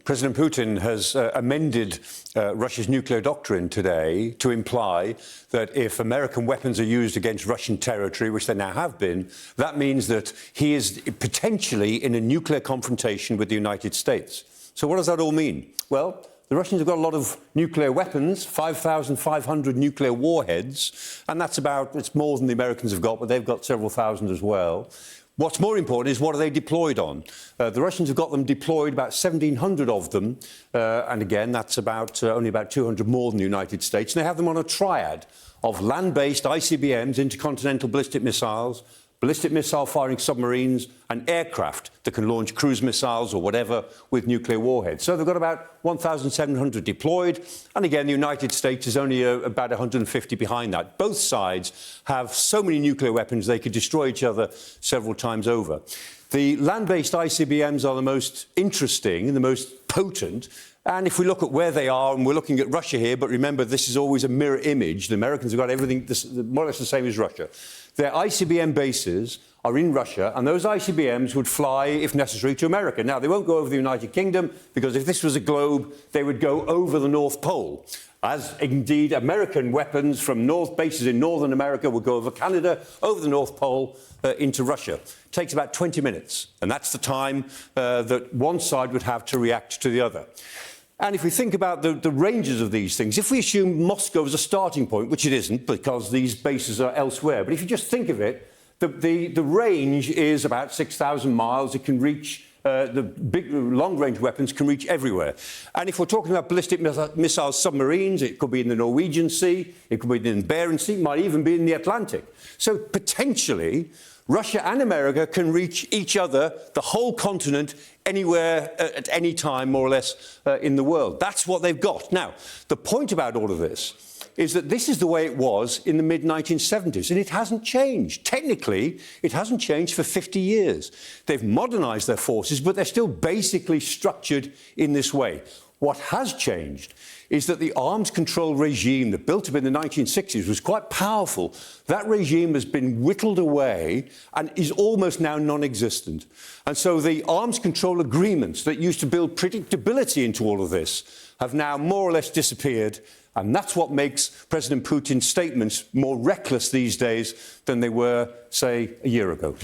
President Putin has amended Russia's nuclear doctrine today to imply that if American weapons are used against Russian territory, which they now have been, that means that he is potentially in a nuclear confrontation with the United States. So what does that all mean? Well, the Russians have got a lot of nuclear weapons, 5,500 nuclear warheads, and it's more than the Americans have got, but they've got several thousand as well. What's more important is what are they deployed on? The Russians have got them deployed, about 1,700 of them, and again, that's only about 200 more than the United States. And they have them on a triad of land-based ICBMs, intercontinental ballistic missile-firing submarines, and aircraft that can launch cruise missiles or whatever with nuclear warheads. So they've got about 1,700 deployed, and again, the United States is only about 150 behind that. Both sides have so many nuclear weapons they could destroy each other several times over. The land-based ICBMs are the most interesting and the most potent. And if we look at where they are, and we're looking at Russia here, but remember, this is always a mirror image. The Americans have got everything more or less the same as Russia. Their ICBM bases are in Russia, and those ICBMs would fly, if necessary, to America. Now, they won't go over the United Kingdom, because if this was a globe, they would go over the North Pole. As indeed, American weapons from bases in Northern America would go over Canada, over the North Pole, into Russia. It takes about 20 minutes, and that's the time that one side would have to react to the other. And if we think about the ranges of these things, if we assume Moscow as a starting point, which it isn't because these bases are elsewhere, but if you just think of it, the range is about 6,000 miles. It can reach, the big long-range weapons can reach everywhere. And if we're talking about ballistic missile submarines, it could be in the Norwegian Sea, it could be in the Barents Sea, it might even be in the Atlantic. So potentially, Russia and America can reach each other, the whole continent, anywhere, at any time, more or less, in the world. That's what they've got. Now, the point about all of this is that this is the way it was in the mid-1970s, and it hasn't changed. Technically, it hasn't changed for 50 years. They've modernised their forces, but they're still basically structured in this way. What has changed is that the arms control regime that built up in the 1960s was quite powerful. That regime has been whittled away and is almost now non-existent. And so the arms control agreements that used to build predictability into all of this have now more or less disappeared. And that's what makes President Putin's statements more reckless these days than they were, say, a year ago.